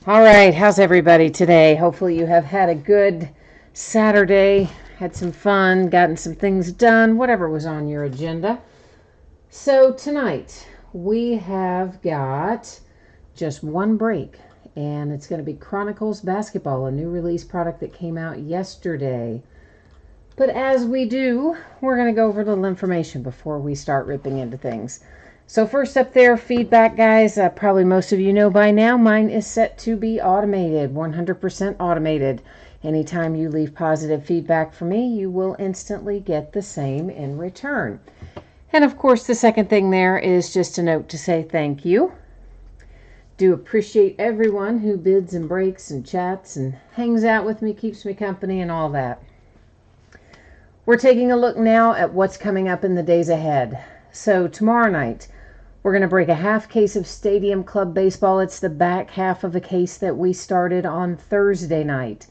All right, how's everybody today? Hopefully, you have had a good Saturday, had some fun, gotten some things done, whatever was on your agenda. So, tonight we have got just one break, and it's going to be Chronicles Basketball, a new release product that came out yesterday. But as we do, we're going to go over a little information before we start ripping into things. So first up there, feedback, guys. Probably most of you know by now, mine is set to be automated, 100% automated. Anytime you leave positive feedback for me, you will instantly get the same in return. And of course, the second thing there is just a note to say thank you. Do appreciate everyone who bids and breaks and chats and hangs out with me, keeps me company, and all that. We're taking a look now at what's coming up in the days ahead. So tomorrow night, we're going to break a half case of Stadium Club Baseball. It's the back half of a case that we started on Thursday night.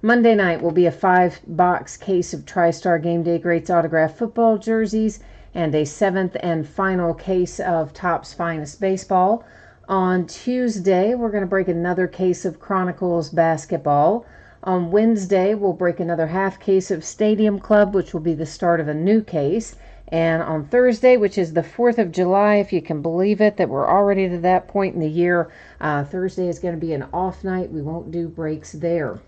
Monday night will be a 5-box case of TriStar Game Day Greats autographed football jerseys and a 7th and final case of Topps Finest Baseball. On Tuesday, we're going to break another case of Chronicles Basketball. On Wednesday, we'll break another half case of Stadium Club, which will be the start of a new case. And on Thursday, which is the 4th of July, if you can believe it, that we're already to that point in the year, Thursday is going to be an off night. We won't do breaks there.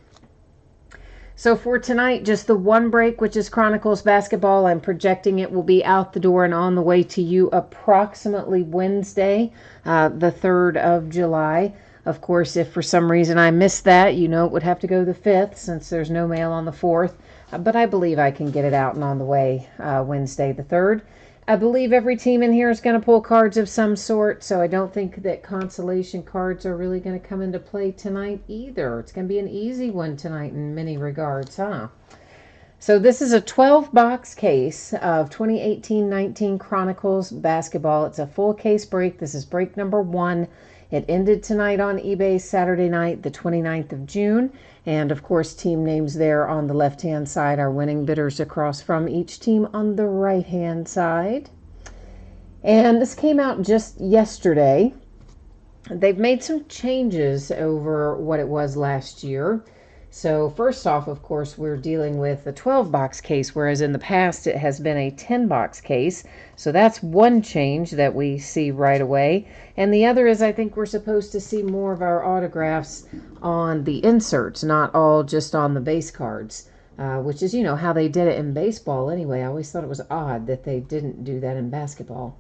So for tonight, just the one break, which is Chronicles Basketball. I'm projecting it will be out the door and on the way to you approximately Wednesday, the 3rd of July. Of course, if for some reason I missed that, you know it would have to go the 5th since there's no mail on the 4th. But I believe I can get it out and on the way Wednesday the 3rd. I believe every team in here is going to pull cards of some sort, so I don't think that consolation cards are really going to come into play tonight either. It's going to be an easy one tonight in many regards, huh? So this is a 12-box case of 2018-19 Chronicles Basketball. It's a full case break. This is break number 1. It ended tonight on eBay Saturday night, the 29th of June. And of course, team names there on the left-hand side are winning bidders across from each team on the right-hand side. And this came out just yesterday. They've made some changes over what it was last year. So first off, of course, we're dealing with a 12-box case, whereas in the past it has been a 10-box case. So that's one change that we see right away. And the other is I think we're supposed to see more of our autographs on the inserts, not all just on the base cards, which is, you know, how they did it in baseball anyway. I always thought it was odd that they didn't do that in basketball.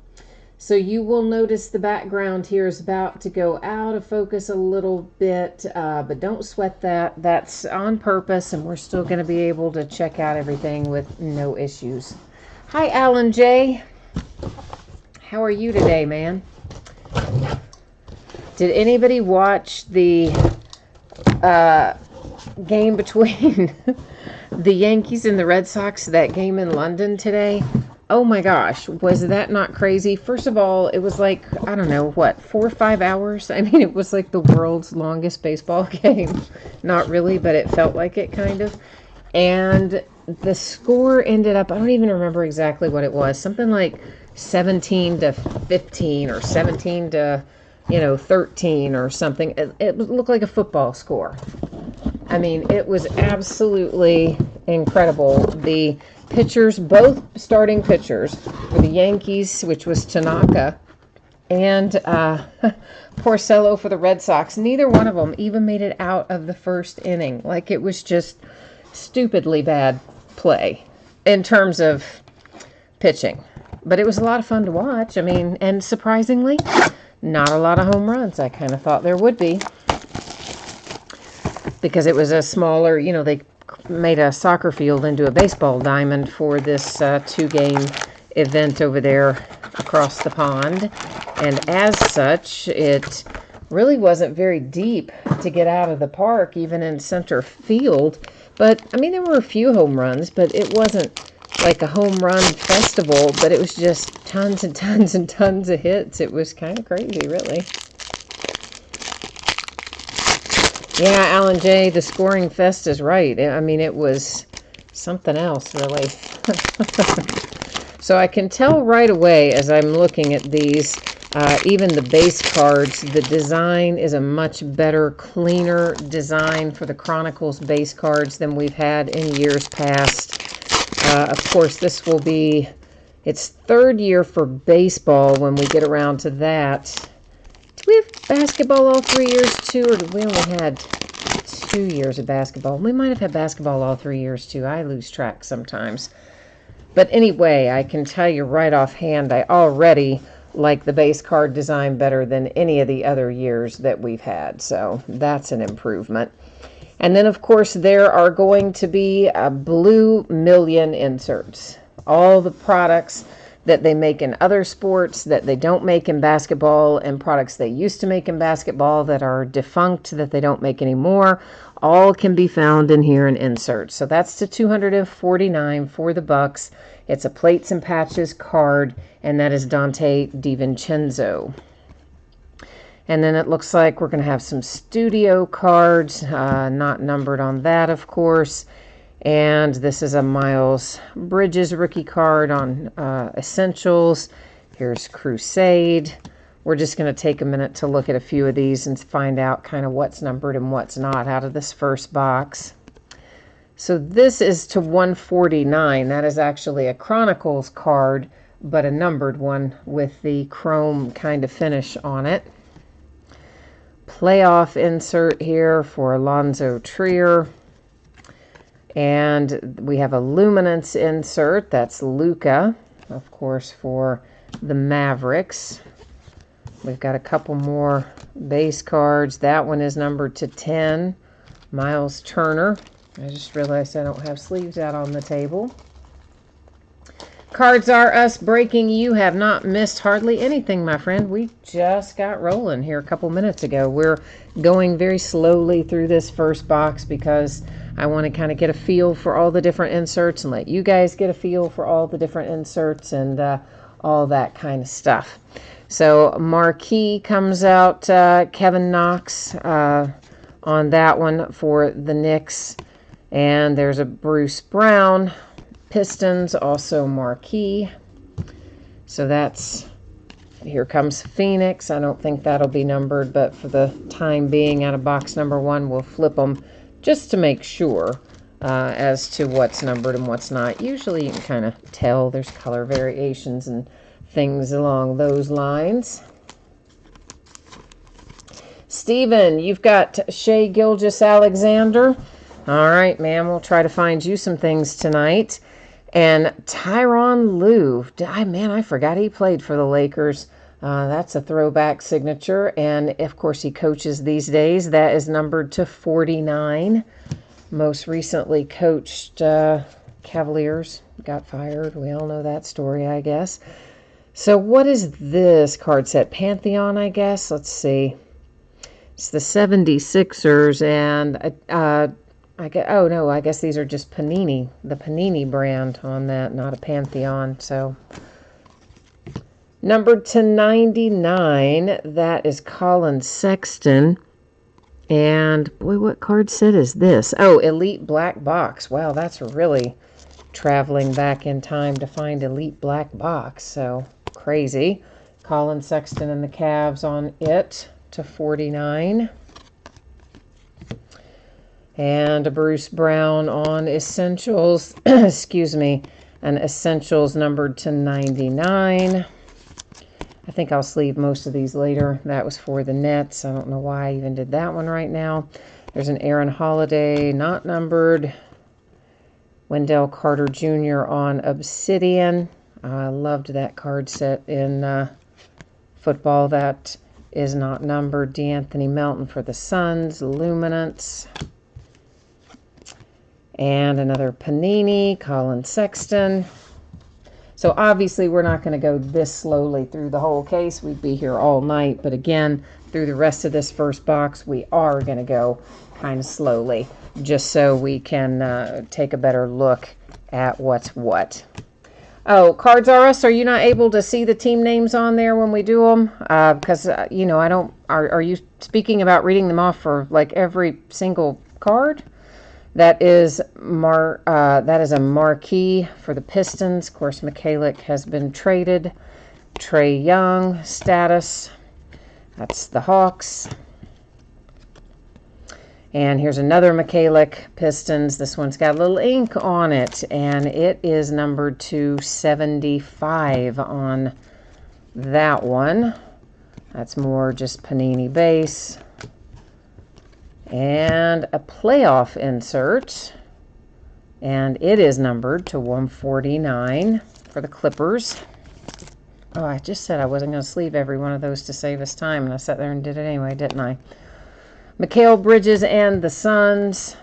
So you will notice the background here is about to go out of focus a little bit, but don't sweat that. That's on purpose, and we're still going to be able to check out everything with no issues. Hi, Alan J. How are you today, man? Did anybody watch the game between the Yankees and the Red Sox, that game in London today? Oh my gosh, was that not crazy? First of all, it was like, I don't know, what, 4 or 5 hours? I mean, it was like the world's longest baseball game. Not really, but it felt like it kind of. And the score ended up, I don't even remember exactly what it was, something like 17-15 or 17 to 13 or something. It looked like a football score. I mean, it was absolutely incredible. The pitchers, both starting pitchers for the Yankees, which was Tanaka, and Porcello for the Red Sox, neither one of them even made it out of the first inning. Like, it was just stupidly bad play in terms of pitching. But it was a lot of fun to watch. I mean, and surprisingly, not a lot of home runs. I kind of thought there would be, because it was a smaller, they made a soccer field into a baseball diamond for this 2-game event over there across the pond. And as such, it really wasn't very deep to get out of the park, even in center field. But, I mean, there were a few home runs, but it wasn't like a home run festival, but it was just tons and tons and tons of hits. It was kind of crazy, really. Yeah, Alan J., the scoring fest is right. I mean, it was something else, really. So I can tell right away as I'm looking at these Even the base cards, the design is a much better, cleaner design for the Chronicles base cards than we've had in years past. Of course, this will be its third year for baseball when we get around to that. Do we have basketball all 3 years too, or did we only had 2 years of basketball? We might have had basketball all 3 years too. I lose track sometimes. But anyway, I can tell you right offhand, I already like the base card design better than any of the other years that we've had. So that's an improvement. And then, of course, there are going to be Blue Million inserts. All the products that they make in other sports that they don't make in basketball, and products they used to make in basketball that are defunct that they don't make anymore, all can be found in here in inserts. So that's to $249 for the Bucks. It's a plates and patches card, and that is Dante DiVincenzo. And then it looks like we're going to have some studio cards, not numbered on that, of course. And this is a Miles Bridges rookie card on Essentials. Here's Crusade. We're just going to take a minute to look at a few of these and find out kind of what's numbered and what's not out of this first box. So this is to 149. That is actually a Chronicles card, but a numbered one with the chrome kind of finish on it. Playoff insert here for Alonzo Trier. And we have a Luminance insert. That's Luka, of course, for the Mavericks. We've got a couple more base cards. That one is numbered to 10. Miles Turner. I just realized I don't have sleeves out on the table. Cards are us breaking. You have not missed hardly anything, my friend. We just got rolling here a couple minutes ago. We're going very slowly through this first box because I want to kind of get a feel for all the different inserts and let you guys get a feel for all the different inserts and all that kind of stuff. So Marquee comes out, Kevin Knox on that one for the Knicks. And there's a Bruce Brown. Pistons, also Marquee. So that's, here comes Phoenix. I don't think that'll be numbered, but for the time being, out of box number 1, we'll flip them just to make sure as to what's numbered and what's not. Usually you can kind of tell there's color variations and things along those lines. Steven, you've got Shai Gilgeous-Alexander. All right, man, we'll try to find you some things tonight. And Tyronn Lue, man, I forgot he played for the Lakers. That's a throwback signature. And, of course, he coaches these days. That is numbered to 49. Most recently coached Cavaliers. Got fired. We all know that story, I guess. So what is this card set? Pantheon, I guess. Let's see. It's the 76ers. And I guess these are just Panini, the Panini brand on that, not a Pantheon. So, numbered to 99, that is Colin Sexton. And, boy, what card set is this? Oh, Elite Black Box. Wow, that's really traveling back in time to find Elite Black Box. So, crazy. Colin Sexton and the Cavs on it to 49. And a Bruce Brown on Essentials, excuse me, an Essentials numbered to 99. I think I'll sleeve most of these later. That was for the Nets. I don't know why I even did that one right now. There's an Aaron Holiday, not numbered. Wendell Carter Jr. on Obsidian. I loved that card set in football. That is not numbered. D'Anthony Melton for the Suns, Luminance. And another Panini, Colin Sexton. So obviously we're not going to go this slowly through the whole case. We'd be here all night. But again, through the rest of this first box, we are going to go kind of slowly, just so we can take a better look at what's what. Oh, Cards R Us, are you not able to see the team names on there when we do them? Because, you know, I don't, are you speaking about reading them off for like every single card? That is a Marquee for the Pistons. Of course, Mikhailiuk has been traded. Trae Young status. That's the Hawks. And here's another Michalik Pistons. This one's got a little ink on it, and it is numbered to 75 on that one. That's more just Panini base. And a playoff insert, and it is numbered to 149 for the Clippers. Oh, I just said I wasn't going to sleeve every one of those to save us time, and I sat there and did it anyway, didn't I? Mikal Bridges and the Suns,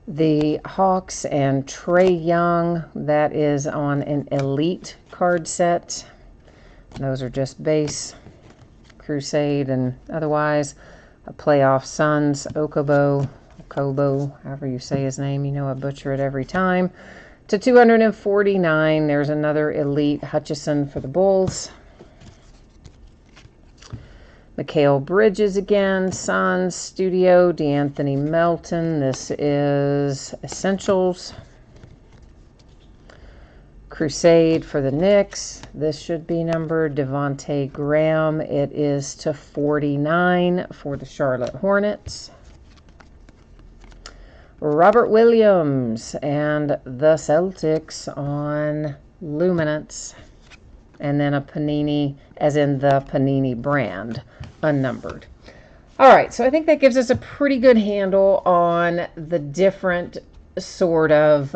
the Hawks and Trae Young. That is on an Elite card set. Those are just base, Crusade, and otherwise a playoff Suns, Okobo, however you say his name. You know I butcher it every time. To 249, there's another Elite Hutchison for the Bulls. Mikal Bridges again, Suns, Studio, DeAnthony Melton. This is Essentials. Crusade for the Knicks. This should be numbered Devontae Graham. It is to 49 for the Charlotte Hornets. Robert Williams and the Celtics on Luminance. And then a Panini, as in the Panini brand, unnumbered. All right, so I think that gives us a pretty good handle on the different sort of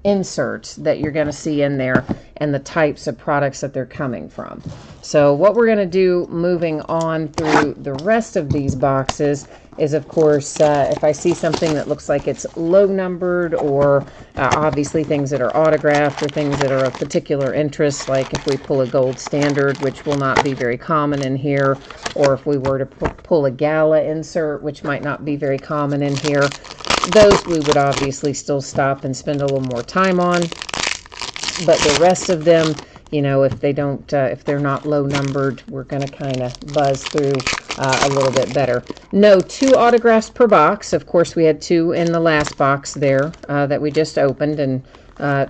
inserts that you're going to see in there and the types of products that they're coming from. So what we're going to do moving on through the rest of these boxes is, of course, if I see something that looks like it's low numbered, or obviously things that are autographed or things that are of particular interest, like if we pull a gold standard, which will not be very common in here, or if we were to pull a gala insert, which might not be very common in here, those we would obviously still stop and spend a little more time on. But the rest of them, you know, if they don't, if they're not low numbered, we're going to kind of buzz through a little bit better. No 2 autographs per box. Of course, we had 2 in the last box there that we just opened, and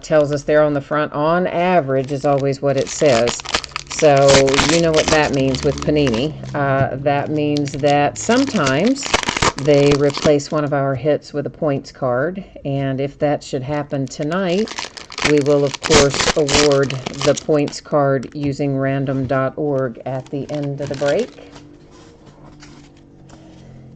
tells us there on the front, on average is always what it says. So you know what that means with Panini. That means that sometimes they replace one of our hits with a points card, and if that should happen tonight, we will, of course, award the points card using random.org at the end of the break.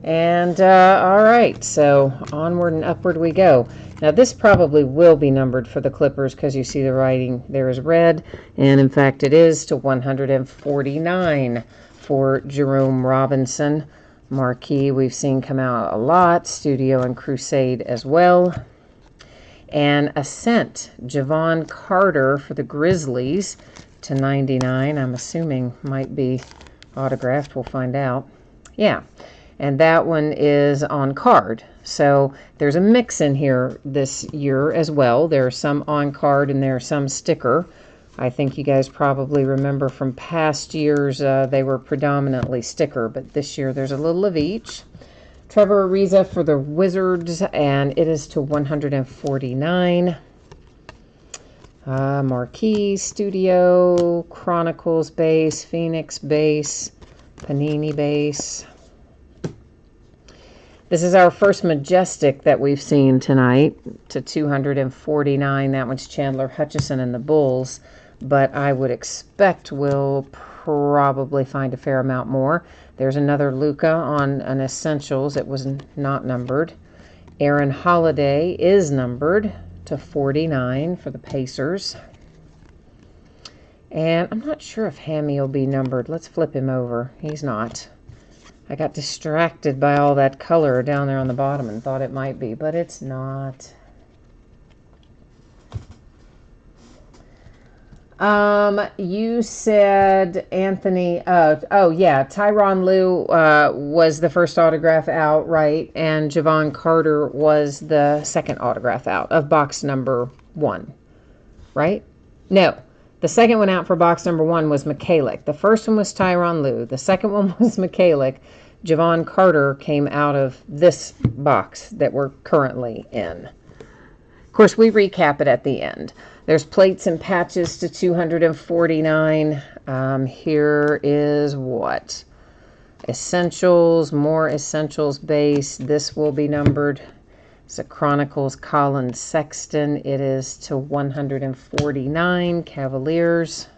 And, all right, so onward and upward we go. Now, this probably will be numbered for the Clippers because you see the writing there is red, and in fact it is to 149 for Jerome Robinson. Marquee we've seen come out a lot, Studio and Crusade as well. And Ascent, Javon Carter for the Grizzlies to 99. I'm assuming might be autographed. We'll find out. Yeah, and that one is on card. So there's a mix in here this year as well. There's some on card and there's some sticker. I think you guys probably remember from past years they were predominantly sticker, but this year there's a little of each. Trevor Ariza for the Wizards, and it is to 149. Marquee, Studio, Chronicles base, Phoenix base, Panini base. This is our first Majestic that we've seen tonight to 249. That one's Chandler Hutchison and the Bulls, but I would expect we'll probably find a fair amount more. There's another Luka on an Essentials. It was not numbered. Aaron Holiday is numbered to 49 for the Pacers. And I'm not sure if Hammy will be numbered. Let's flip him over. He's not. I got distracted by all that color down there on the bottom and thought it might be, but it's not. You said Anthony, oh yeah, Tyronn Lue was the first autograph out, right? And Javon Carter was the second autograph out of box number 1, right? No, the second one out for box number 1 was Michalik. The first one was Tyronn Lue. The second one was Michalik. Javon Carter came out of this box that we're currently in. Of course, we recap it at the end. There's plates and patches to 249. Here is what? Essentials, more Essentials base. This will be numbered. It's a Chronicles Colin Sexton. It is to 149 Cavaliers.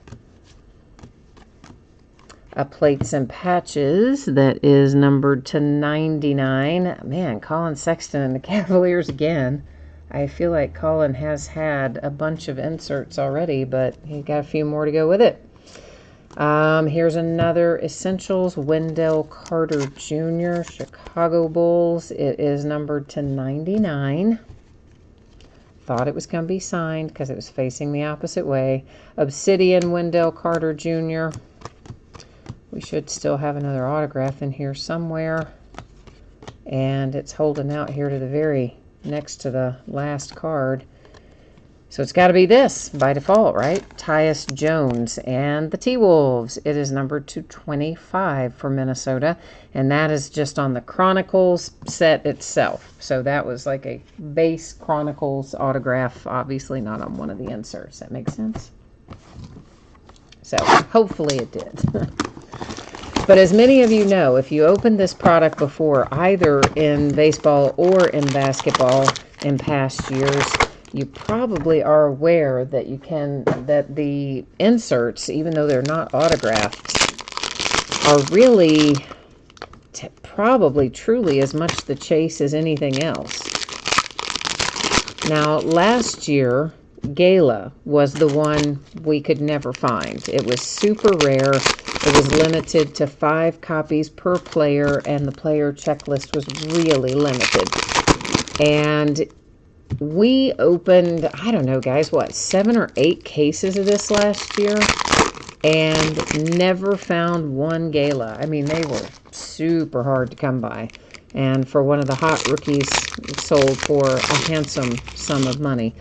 A plates and patches that is numbered to 99. Man, Colin Sexton and the Cavaliers again. I feel like Colin has had a bunch of inserts already, but he got a few more to go with it. Here's another Essentials, Wendell Carter Jr., Chicago Bulls. It is numbered to 99. Thought it was going to be signed because it was facing the opposite way. Obsidian, Wendell Carter Jr. We should still have another autograph in here somewhere. And it's holding out here to the very next to the last card. So it's got to be this by default, right? Tyus Jones and the T-Wolves. It is numbered to 25 for Minnesota. And that is just on the Chronicles set itself. So that was like a base Chronicles autograph, obviously not on one of the inserts. That makes sense? So hopefully it did. But as many of you know, if you opened this product before, either in baseball or in basketball in past years, you probably are aware that that the inserts, even though they're not autographed, are really probably truly as much the chase as anything else. Now, last year, Gala was the one we could never find. It was super rare. It was limited to 5 copies per player, and the player checklist was really limited. And we opened, I don't know, guys, what, 7 or 8 cases of this last year, and never found one Gala. I mean, they were super hard to come by. And for one of the hot rookies, it sold for a handsome sum of money.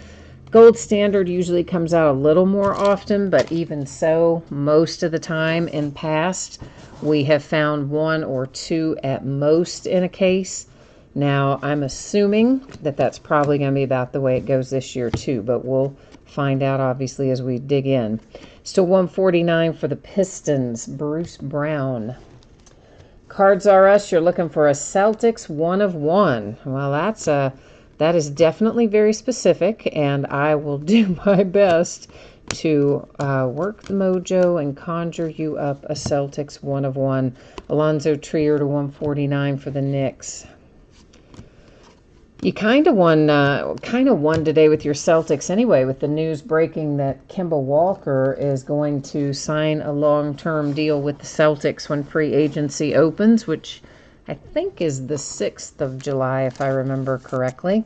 Gold Standard usually comes out a little more often, but even so, most of the time in past, we have found 1 or 2 at most in a case. Now, I'm assuming that that's probably going to be about the way it goes this year too, but we'll find out obviously as we dig in. Still 149 for the Pistons, Bruce Brown. Cards R Us, you're looking for a Celtics 1 of 1. Well, that is definitely very specific, and I will do my best to work the mojo and conjure you up a Celtics 1 of 1. Alonzo Trier to 149 for the Knicks. You kind of won today with your Celtics anyway, with the news breaking that Kemba Walker is going to sign a long-term deal with the Celtics when free agency opens, which I think is the 6th of July, if I remember correctly.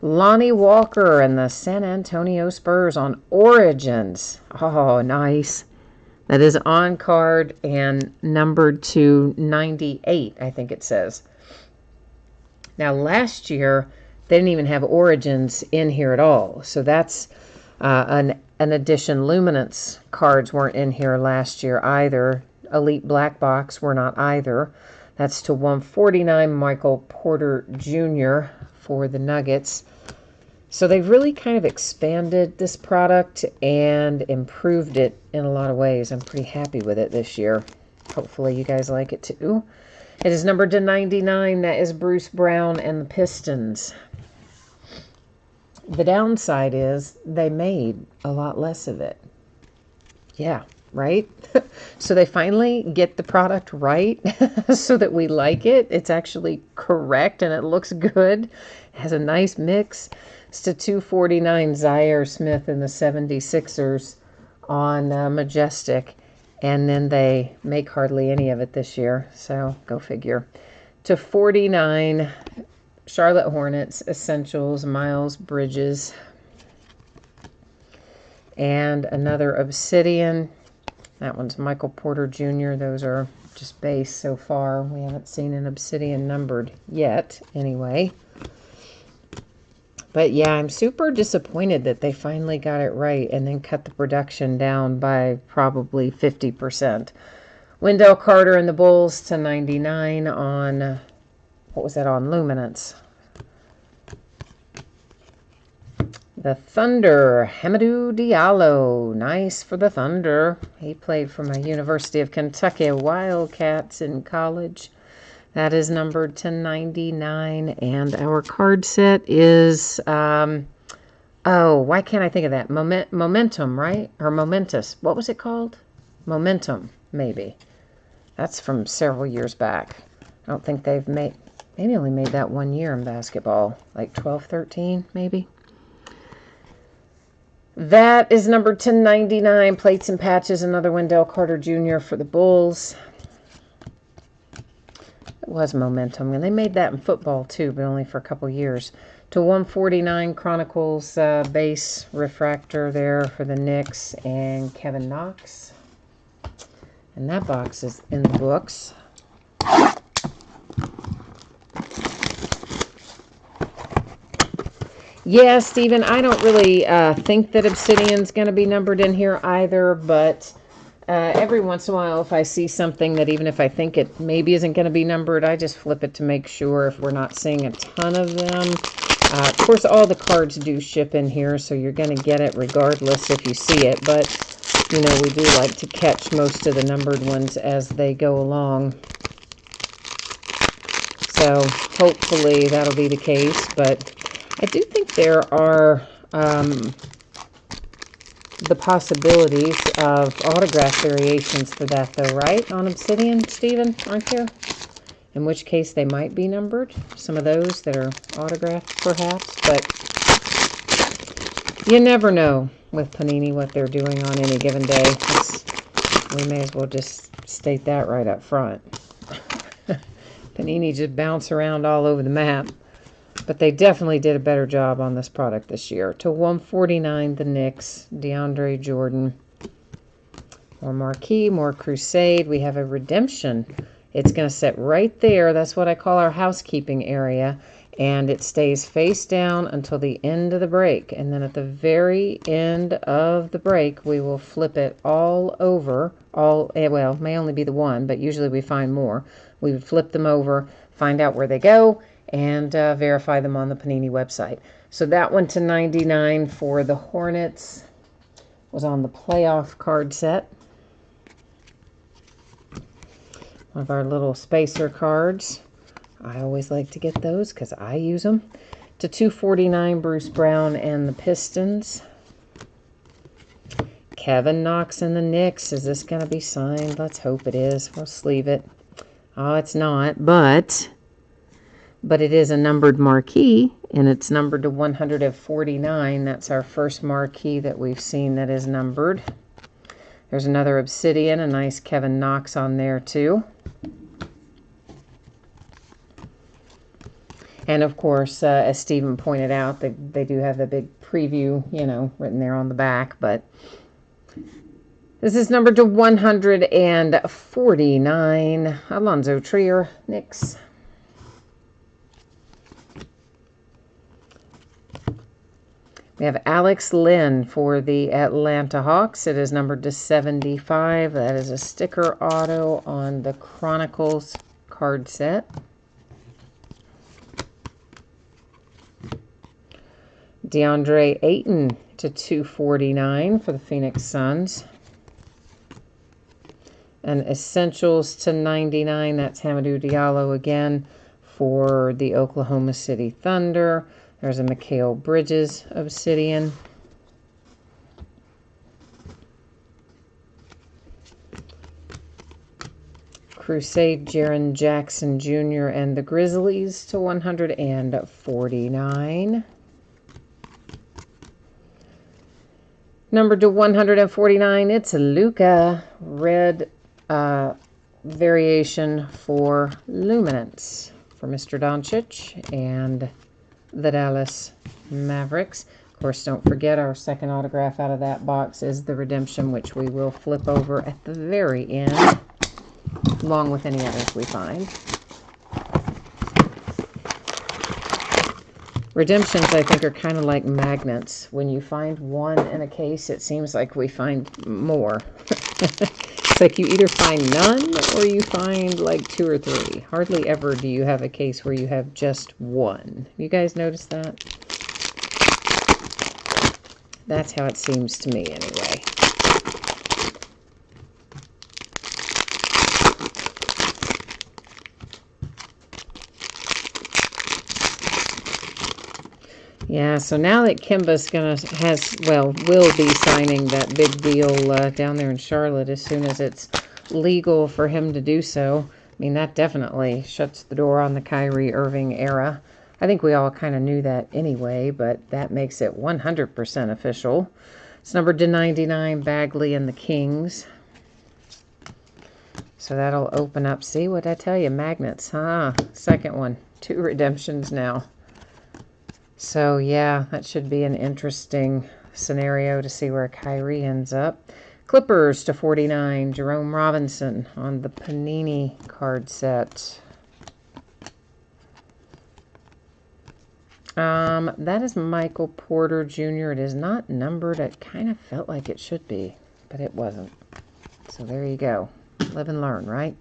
Lonnie Walker and the San Antonio Spurs on Origins. Oh, nice. That is on card and numbered to 98, I think it says. Now, last year, they didn't even have Origins in here at all. So that's an addition. Luminance cards weren't in here last year either. Elite Black Box were not either. That's to 149, Michael Porter Jr. for the Nuggets. So they've really kind of expanded this product and improved it in a lot of ways. I'm pretty happy with it this year. Hopefully you guys like it too. It is numbered to 99. That is Bruce Brown and the Pistons. The downside is they made a lot less of it. Yeah, right? So they finally get the product right so that we like it. It's actually correct and it looks good. It has a nice mix. It's to 249 Zaire Smith and the 76ers on Majestic. And then they make hardly any of it this year. So go figure. To 49 Charlotte Hornets Essentials Miles Bridges. And another Obsidian. That one's Michael Porter Jr. Those are just base so far. We haven't seen an Obsidian numbered yet, anyway. But yeah, I'm super disappointed that they finally got it right and then cut the production down by probably 50%. Wendell Carter and the Bulls to 99 on, what was that on? Luminance. The Thunder, Hamidou Diallo. Nice for the Thunder. He played for my University of Kentucky Wildcats in college. That is numbered to 99. And our card set is, why can't I think of that? Momentum, right? Or Momentous. What was it called? Momentum, maybe. That's from several years back. I don't think they've maybe only made that 1 year in basketball. Like 12, 13, maybe. That is numbered to 99. Plates and patches. Another Wendell Carter Jr. for the Bulls. It was Momentum. And they made that in football too, but only for a couple years. To 149 Chronicles base refractor there for the Knicks and Kevin Knox. And that box is in the books. Yeah, Stephen, I don't really think that Obsidian's going to be numbered in here either, but every once in a while if I see something that even if I think it maybe isn't going to be numbered, I just flip it to make sure if we're not seeing a ton of them. Of course, all the cards do ship in here, so you're going to get it regardless if you see it, but, you know, we do like to catch most of the numbered ones as they go along. So hopefully that'll be the case, but I do think there are the possibilities of autograph variations for that, though, right? On Obsidian, Stephen, aren't there? In which case they might be numbered. Some of those that are autographed, perhaps. But you never know with Panini what they're doing on any given day. We may as well just state that right up front. Panini just bounce around all over the map. But they definitely did a better job on this product this year. To 149, the Knicks, DeAndre Jordan. More Marquee, more Crusade. We have a redemption. It's going to sit right there. That's what I call our housekeeping area. And it stays face down until the end of the break. And then at the very end of the break, we will flip it all over. Well, it may only be the one, but usually we find more. We would flip them over, find out where they go, and verify them on the Panini website. So that one to 99 for the Hornets was on the playoff card set. One of our little spacer cards. I always like to get those because I use them. To 249, Bruce Brown and the Pistons. Kevin Knox and the Knicks. Is this going to be signed? Let's hope it is. We'll sleeve it. Oh, it's not, but it is a numbered marquee, and it's numbered to 149. That's our first marquee that we've seen that is numbered. There's another Obsidian, a nice Kevin Knox on there too. And of course, as Stephen pointed out, they do have the big preview, written there on the back, but this is numbered to 149. Alonzo Trier, Knicks. We have Alex Lynn for the Atlanta Hawks. It is numbered to 75. That is a sticker auto on the Chronicles card set. DeAndre Ayton to 249 for the Phoenix Suns. And Essentials to 99. That's Hamidou Diallo again for the Oklahoma City Thunder. There's a Mikal Bridges Obsidian. Crusade Jaren Jackson Jr. and the Grizzlies to 149. Number to 149, it's a Luka red variation for Luminance for Mr. Doncic and the Dallas Mavericks. Of course, don't forget our second autograph out of that box is the redemption, which we will flip over at the very end, along with any others we find. Redemptions, I think, are kind of like magnets. When you find one in a case, it seems like we find more. It's like you either find none or you find like 2 or 3. Hardly ever do you have a case where you have just one. You guys notice that? That's how it seems to me anyway. Yeah, so now that Kemba's will be signing that big deal down there in Charlotte as soon as it's legal for him to do so. I mean, that definitely shuts the door on the Kyrie Irving era. I think we all kind of knew that anyway, but that makes it 100% official. It's numbered to 99, Bagley and the Kings. So that'll open up. See what I tell you? Magnets, huh? Second one. 2 redemptions now. So, yeah, that should be an interesting scenario to see where Kyrie ends up. Clippers to 49, Jerome Robinson on the Panini card set. That is Michael Porter Jr. It is not numbered. It kind of felt like it should be, but it wasn't. So there you go. Live and learn, right?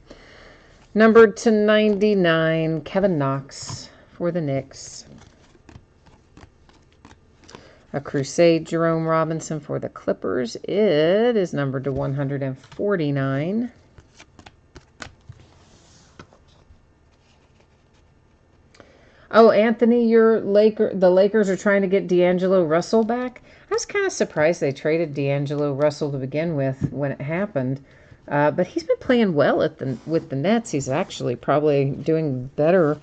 Numbered to 99, Kevin Knox for the Knicks. A Crusade Jerome Robinson for the Clippers. It is numbered to 149. Oh, Anthony, the Lakers are trying to get D'Angelo Russell back. I was kind of surprised they traded D'Angelo Russell to begin with when it happened. But he's been playing well with the Nets. He's actually probably doing better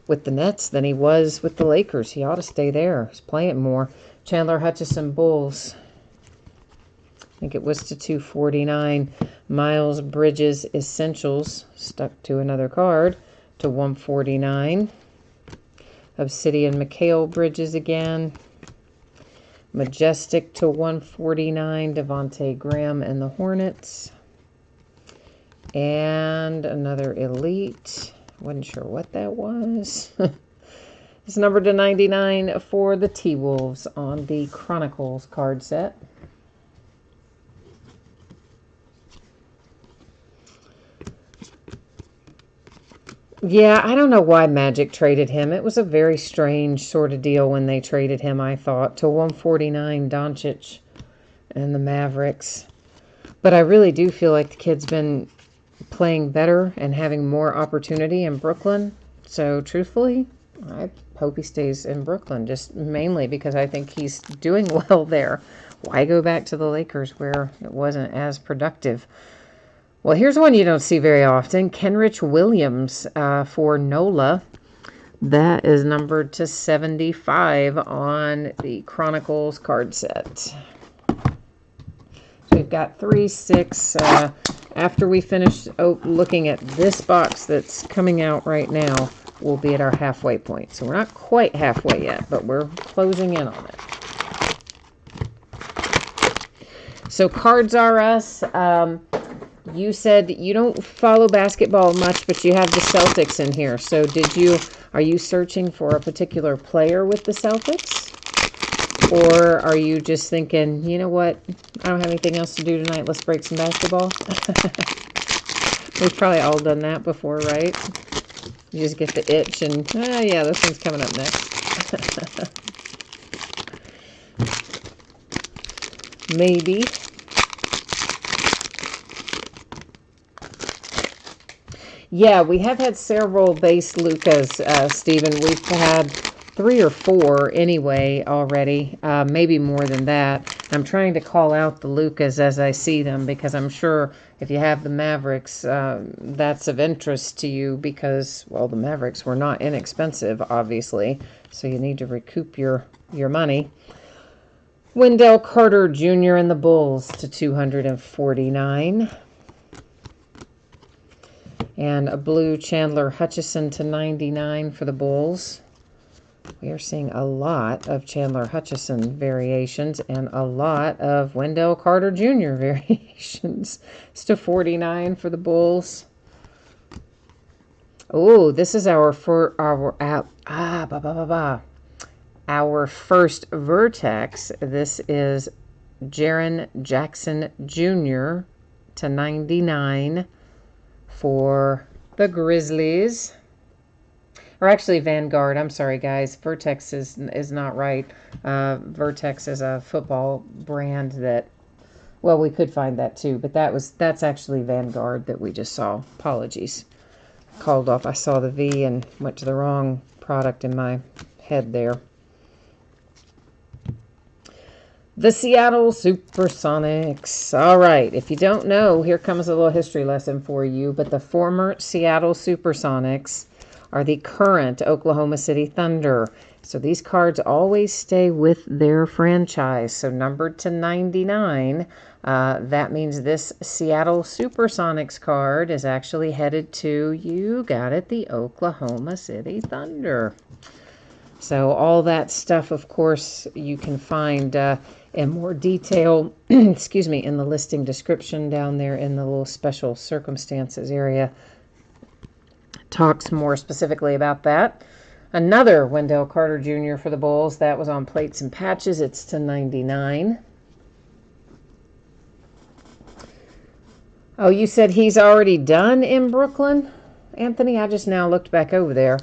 with the Nets than he was with the Lakers. He ought to stay there. He's playing more. Chandler Hutchison Bulls. I think it was to 249. Miles Bridges Essentials stuck to another card to 149. Obsidian Mikal Bridges again. Majestic to 149. Devontae Graham and the Hornets. And another Elite. Wasn't sure what that was. It's numbered to 99 for the T-Wolves on the Chronicles card set. Yeah, I don't know why Magic traded him. It was a very strange sort of deal when they traded him, I thought, to 149 Doncic and the Mavericks. But I really do feel like the kid's been playing better and having more opportunity in Brooklyn. So, truthfully, I hope he stays in Brooklyn, just mainly because I think he's doing well there. Why go back to the Lakers where it wasn't as productive? Well, here's one you don't see very often. Kenrich Williams for NOLA. That is numbered to 75 on the Chronicles card set. So we've got 3, 6. After we finish looking at this box that's coming out right now, we'll be at our halfway point. So we're not quite halfway yet, but we're closing in on it. So Cards R Us. You said you don't follow basketball much, but you have the Celtics in here. So are you searching for a particular player with the Celtics? Or are you just thinking, you know what, I don't have anything else to do tonight, let's break some basketball? We've probably all done that before, right? You just get the itch and, yeah, this one's coming up next. Maybe. Yeah, we have had several base Lucas, Stephen. We've had 3 or 4 anyway already, maybe more than that. I'm trying to call out the Lucas as I see them because I'm sure if you have the Mavericks, that's of interest to you because, well, the Mavericks were not inexpensive, obviously, so you need to recoup your money. Wendell Carter Jr. and the Bulls to 249. And a blue Chandler Hutchison to 99 for the Bulls. We are seeing a lot of Chandler Hutchison variations and a lot of Wendell Carter Jr. variations. It's to 49 for the Bulls. Oh, this is our first Vertex. This is Jaren Jackson Jr. to 99 for the Grizzlies. Or actually Vanguard. I'm sorry, guys. Vertex is not right. Vertex is a football brand that, well, we could find that too, but that's actually Vanguard that we just saw. Apologies. Called off. I saw the V and went to the wrong product in my head there. The Seattle Supersonics. All right, if you don't know, here comes a little history lesson for you, but the former Seattle Supersonics are the current Oklahoma City Thunder. So these cards always stay with their franchise. So numbered to 99, that means this Seattle Supersonics card is actually headed to, you got it, the Oklahoma City Thunder. So all that stuff, of course, you can find in more detail, excuse me, in the listing description down there in the little special circumstances area. Talks more specifically about that. Another Wendell Carter Jr. for the Bulls. That was on plates and patches. It's to 99. Oh, you said he's already done in Brooklyn, Anthony? I just now looked back over there.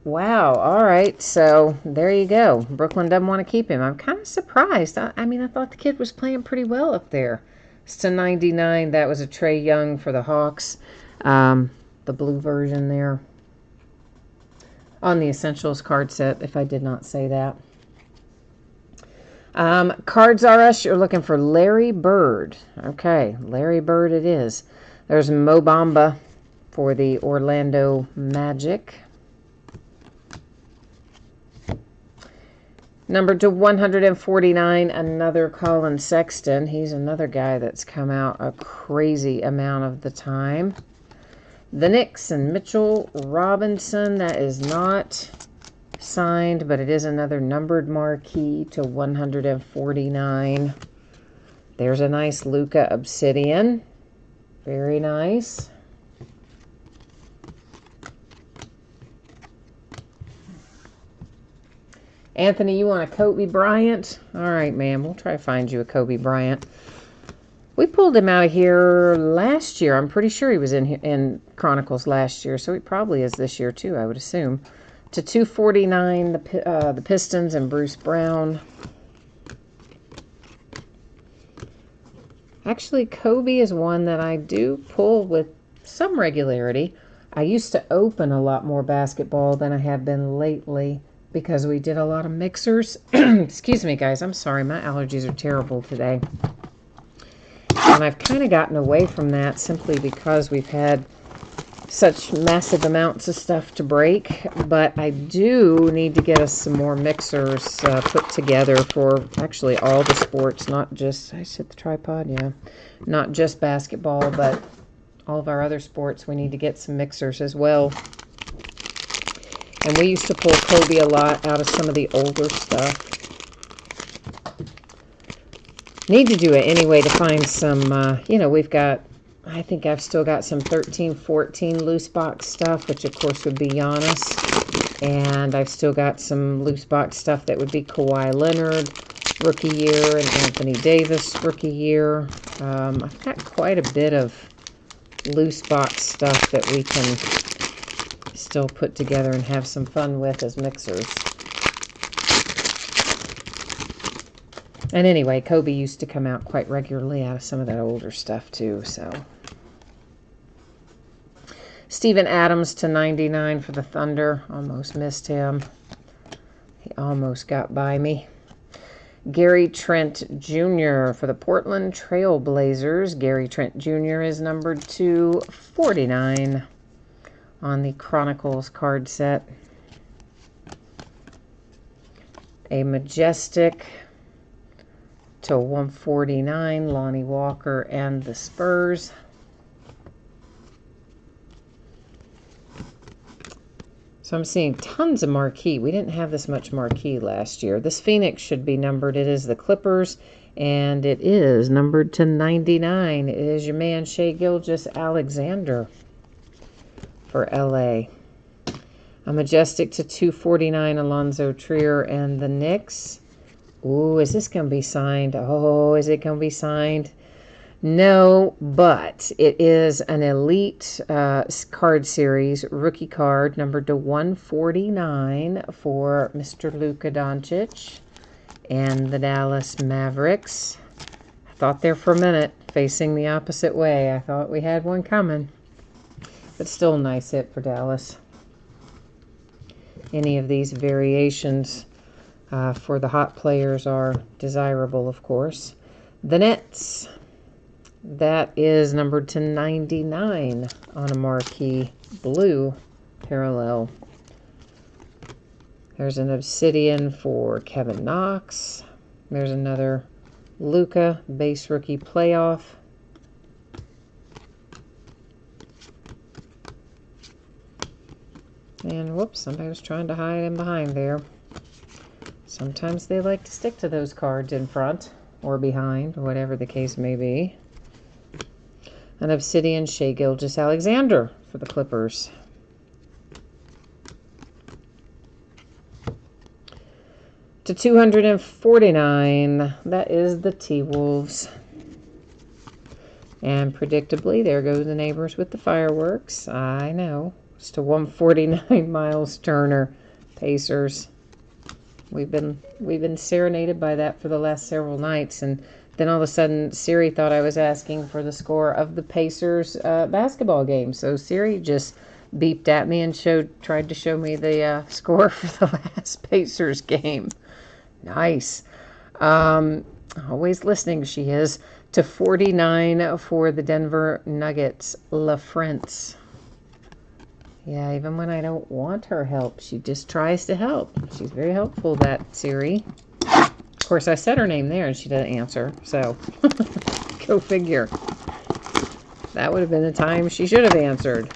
Wow, all right, so there you go. Brooklyn doesn't want to keep him. I'm kind of surprised. I mean, I thought the kid was playing pretty well up there. It's to 99. That was a Trae Young for the Hawks. The blue version there. On the Essentials card set, if I did not say that. Cards R Us, you're looking for Larry Bird. Okay, Larry Bird it is. There's Mo Bamba for the Orlando Magic. Number to 149, another Colin Sexton. He's another guy that's come out a crazy amount of the time. The Knicks and Mitchell Robinson. That is not signed, but it is another numbered marquee to 149. There's a nice Luka Obsidian. Very nice. Anthony, you want a Kobe Bryant? All right, man. We'll try to find you a Kobe Bryant. We pulled him out of here last year. I'm pretty sure he was in Chronicles last year, so he probably is this year too, I would assume. To 249, the Pistons and Bruce Brown. Actually, Kobe is one that I do pull with some regularity. I used to open a lot more basketball than I have been lately, because we did a lot of mixers. Excuse me, guys. I'm sorry. My allergies are terrible today. And I've kind of gotten away from that simply because we've had such massive amounts of stuff to break. But I do need to get us some more mixers put together for actually all the sports, not just, I hit the tripod, yeah. Not just basketball, but all of our other sports. We need to get some mixers as well. And we used to pull Kobe a lot out of some of the older stuff. Need to do it anyway to find some, we've got, I think I've still got some 13, 14 loose box stuff, which of course would be Giannis. And I've still got some loose box stuff that would be Kawhi Leonard, rookie year, and Anthony Davis, rookie year. I've got quite a bit of loose box stuff that we can still put together and have some fun with as mixers. And anyway, Kobe used to come out quite regularly out of some of that older stuff too, so. Steven Adams to 99 for the Thunder. Almost missed him. He almost got by me. Gary Trent Jr. for the Portland Trail Blazers. Gary Trent Jr. is numbered to 49 on the Chronicles card set. A Majestic to 149, Lonnie Walker and the Spurs. So I'm seeing tons of marquee. We didn't have this much marquee last year. This Phoenix should be numbered. It is the Clippers, and it is numbered to 99. It is your man, Shai Gilgeous-Alexander for LA. A Majestic to 249, Alonzo Trier and the Knicks. Ooh, is this going to be signed? Oh, is it going to be signed? No, but it is an elite card series, rookie card, numbered to 149 for Mr. Luka Doncic and the Dallas Mavericks. I thought there for a minute, facing the opposite way. I thought we had one coming, but still a nice hit for Dallas. Any of these variations for the hot players are desirable, of course. The Nets. That is numbered to 99 on a marquee blue parallel. There's an obsidian for Kevin Knox. There's another Luka base rookie playoff. And whoops, somebody was trying to hide him behind there. Sometimes they like to stick to those cards in front or behind, whatever the case may be. An obsidian Shai Gilgeous-Alexander for the Clippers. To 249, that is the T-Wolves. And predictably, there go the neighbors with the fireworks. I know. It's to 149, Miles Turner, Pacers. We've been serenaded by that for the last several nights, and then all of a sudden Siri thought I was asking for the score of the Pacers basketball game. So Siri just beeped at me and tried to show me the score for the last Pacers game. Nice. Always listening, she is. To 49 for the Denver Nuggets, LaFrance. Yeah, even when I don't want her help, she just tries to help. She's very helpful, that Siri. Of course, I said her name there and she didn't answer, so go figure. That would have been the time she should have answered.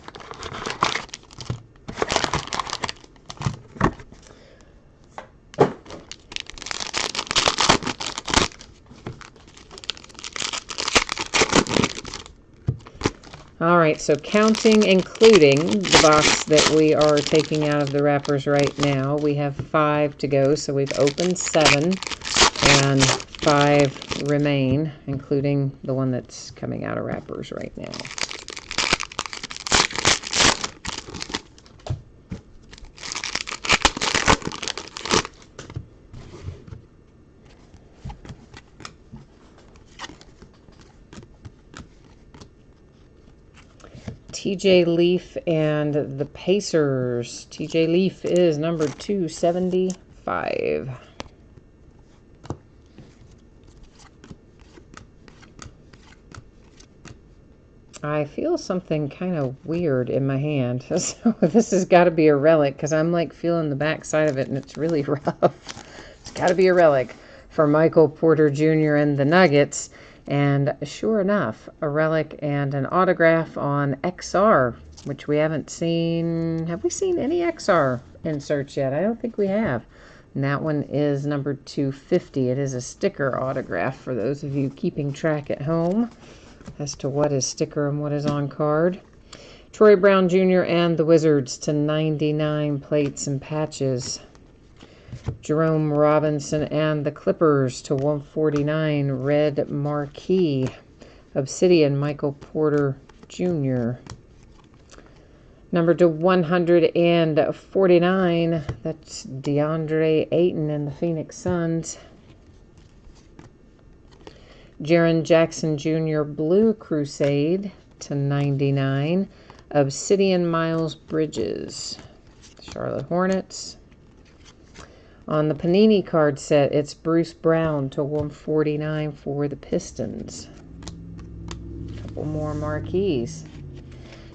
All right, so counting, including the box that we are taking out of the wrappers right now, we have 5 to go. So we've opened 7 and 5 remain, including the one that's coming out of wrappers right now. TJ Leaf and the Pacers. TJ Leaf is number 275. I feel something kind of weird in my hand. So this has got to be a relic because I'm like feeling the back side of it and it's really rough. It's got to be a relic for Michael Porter Jr. and the Nuggets. And sure enough, a relic and an autograph on XR, which we haven't seen. Have we seen any XR inserts yet? I don't think we have. And that one is number 250. It is a sticker autograph for those of you keeping track at home as to what is sticker and what is on card. Troy Brown Jr. and the Wizards to 99 plates and patches. Jerome Robinson and the Clippers to 149, red marquee. Obsidian, Michael Porter Jr. Number to 149, that's DeAndre Ayton and the Phoenix Suns. Jaren Jackson Jr. Blue Crusade to 99. Obsidian, Miles Bridges, Charlotte Hornets. On the Panini card set, it's Bruce Brown to 149 for the Pistons. A couple more marquees.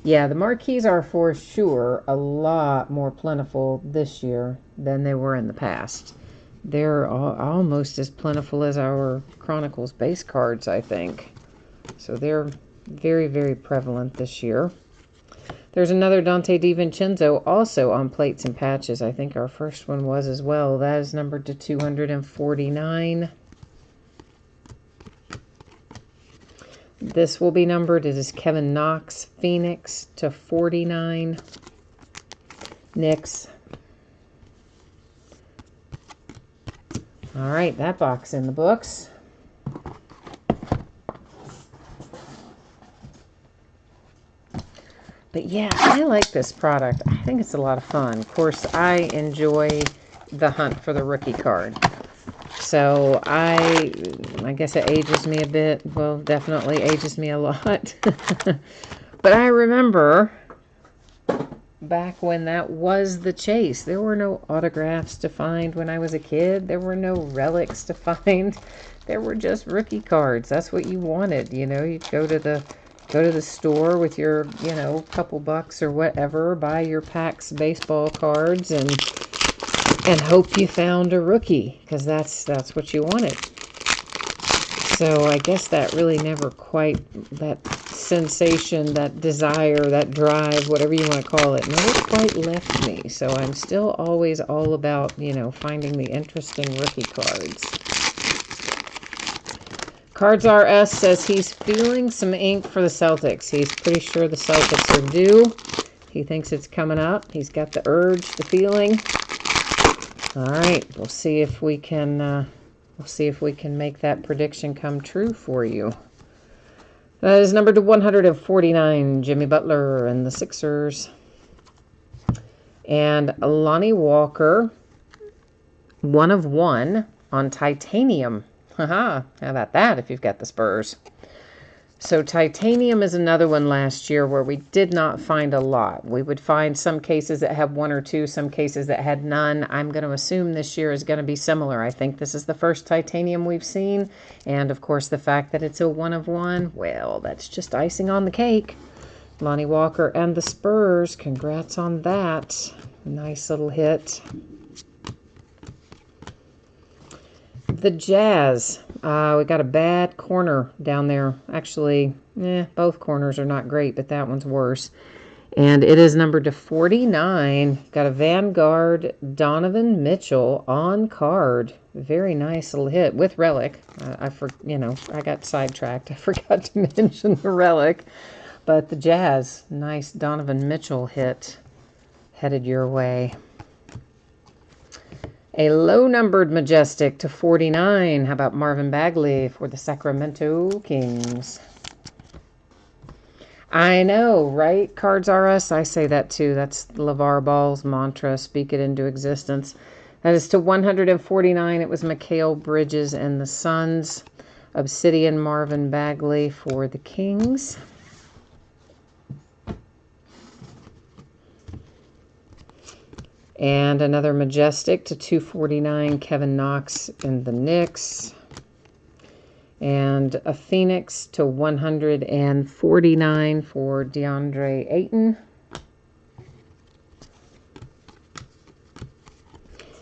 Yeah, the marquees are for sure a lot more plentiful this year than they were in the past. They're almost as plentiful as our Chronicles base cards, I think. So they're very, very prevalent this year. There's another Dante DiVincenzo also on plates and patches. I think our first one was as well. That is numbered to 249. This will be numbered. It is Kevin Knox, Phoenix to 49. Knicks. All right, that box in the books. But yeah, I like this product. I think it's a lot of fun. Of course, I enjoy the hunt for the rookie card. So I guess it ages me a bit. Well, definitely ages me a lot. But I remember back when that was the chase. There were no autographs to find when I was a kid. There were no relics to find. There were just rookie cards. That's what you wanted. You know, you'd go to the store with your, couple bucks or whatever, buy your Pax baseball cards and hope you found a rookie, because that's what you wanted. So I guess that really never quite, that sensation, that desire, that drive, whatever you want to call it, never quite left me. So I'm still always all about, finding the interesting rookie cards. Cards R Us says he's feeling some ink for the Celtics. He's pretty sure the Celtics are due. He thinks it's coming up. He's got the urge, the feeling. All right, we'll see if we can make that prediction come true for you. That is number 149, Jimmy Butler and the Sixers. And Lonnie Walker, 1 of 1 on titanium. Haha, how about that if you've got the Spurs? So titanium is another one last year where we did not find a lot. We would find some cases that had 1 or 2, some cases that had none. I'm going to assume this year is going to be similar. I think this is the first titanium we've seen. And of course, the fact that it's a 1 of 1, well, that's just icing on the cake. Lonnie Walker and the Spurs, congrats on that. Nice little hit. The Jazz. We got a bad corner down there. Actually, both corners are not great, but that one's worse. And it is numbered to 49. Got a Vanguard Donovan Mitchell on card. Very nice little hit with relic. I got sidetracked. I forgot to mention the relic. But the Jazz, nice Donovan Mitchell hit headed your way. A low-numbered Majestic to 49. How about Marvin Bagley for the Sacramento Kings? I know, right? Cards R Us. I say that too. That's LeVar Ball's mantra. Speak it into existence. That is to 149. It was Mikal Bridges and the Suns. Obsidian Marvin Bagley for the Kings. And another Majestic to 249, Kevin Knox and the Knicks. And a Phoenix to 149 for DeAndre Ayton.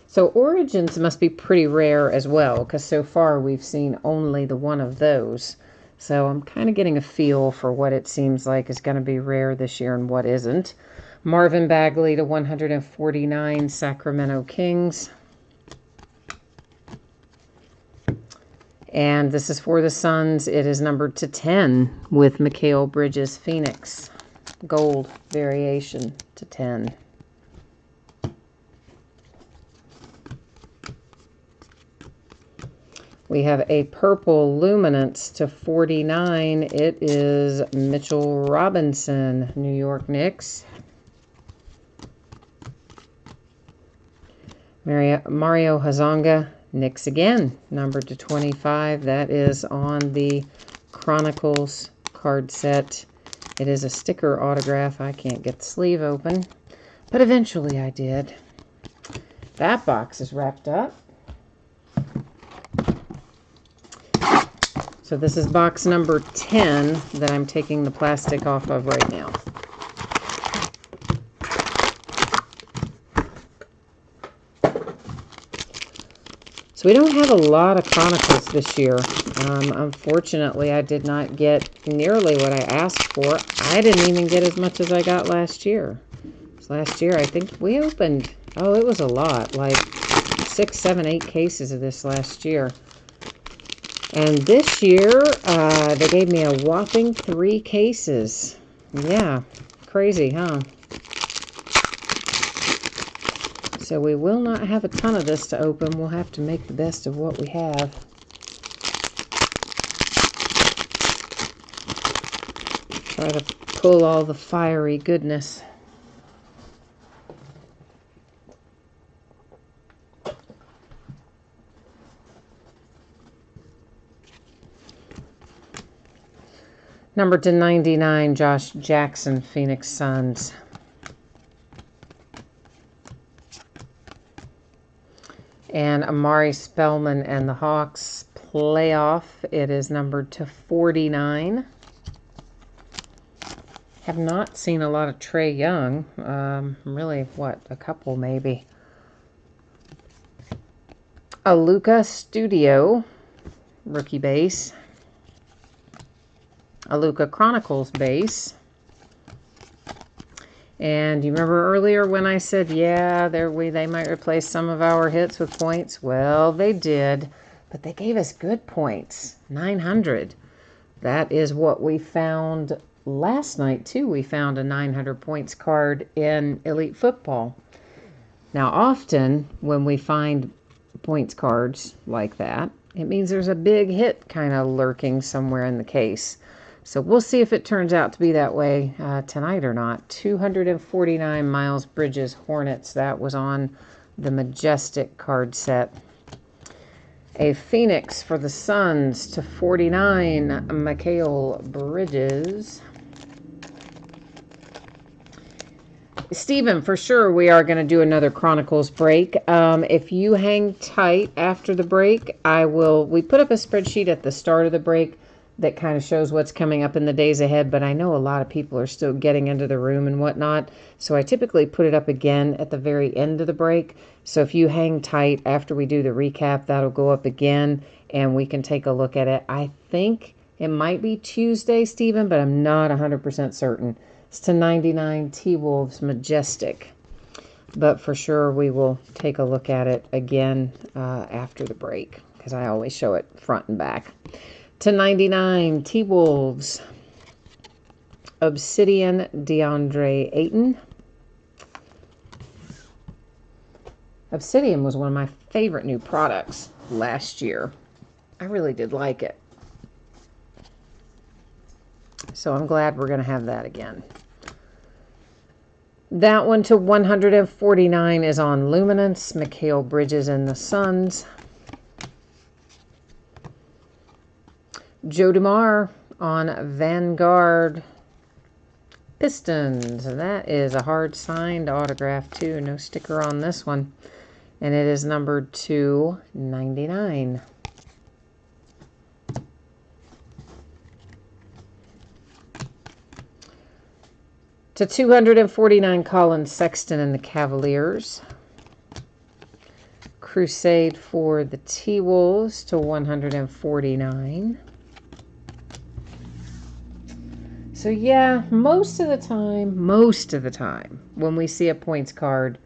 So Origins must be pretty rare as well, because so far we've seen only the one of those. So I'm kind of getting a feel for what it seems like is going to be rare this year and what isn't. Marvin Bagley to 149, Sacramento Kings. And this is for the Suns. It is numbered to 10 with Mikal Bridges Phoenix. Gold variation to 10. We have a purple luminance to 49. It is Mitchell Robinson, New York Knicks. Mario Hezonja, Knicks again, numbered to 25. That is on the Chronicles card set. It is a sticker autograph. I can't get the sleeve open, but eventually I did. That box is wrapped up. So this is box number 10 that I'm taking the plastic off of right now. So we don't have a lot of Chronicles this year. Unfortunately, I did not get nearly what I asked for. I didn't even get as much as I got last year. Last year, I think we opened, it was a lot, like 6, 7, 8 cases of this last year. And this year, they gave me a whopping 3 cases. Yeah, crazy, huh? So we will not have a ton of this to open. We'll have to make the best of what we have. Try to pull all the fiery goodness. Number to 99, Josh Jackson, Phoenix Suns. And Amari Spellman and the Hawks playoff. It is numbered to 49. Have not seen a lot of Trae Young. Really, what, a couple maybe. A Luka Studio, rookie base. A Luka Chronicles base. And you remember earlier when I said, yeah, they might replace some of our hits with points? Well, they did, but they gave us good points, 900. That is what we found last night, too. We found a 900 points card in Elite Football. Now, often when we find points cards like that, it means there's a big hit kind of lurking somewhere in the case. So we'll see if it turns out to be that way tonight or not. 249 Miles Bridges Hornets. That was on the Majestic card set. A Phoenix for the Suns to 49, Mikal Bridges. Stephen, for sure we are going to do another Chronicles break. If you hang tight after the break, we put up a spreadsheet at the start of the break that kind of shows what's coming up in the days ahead, but I know a lot of people are still getting into the room and whatnot, so I typically put it up again at the very end of the break. So if you hang tight after we do the recap, that'll go up again, and we can take a look at it. I think it might be Tuesday, Stephen, but I'm not 100% certain. It's to 99 T-Wolves Majestic, but for sure we will take a look at it again after the break, because I always show it front and back. To 99, T-Wolves, Obsidian, DeAndre Ayton. Obsidian was one of my favorite new products last year. I really did like it. So I'm glad we're going to have that again. That one to 149 is on Luminance, Mikal Bridges and the Suns. Joe DeMar on Vanguard Pistons. That is a hard signed autograph too. No sticker on this one. And it is numbered 299. To 249, Colin Sexton and the Cavaliers. Crusade for the T-Wolves to 149. So yeah, most of the time, when we see a points card,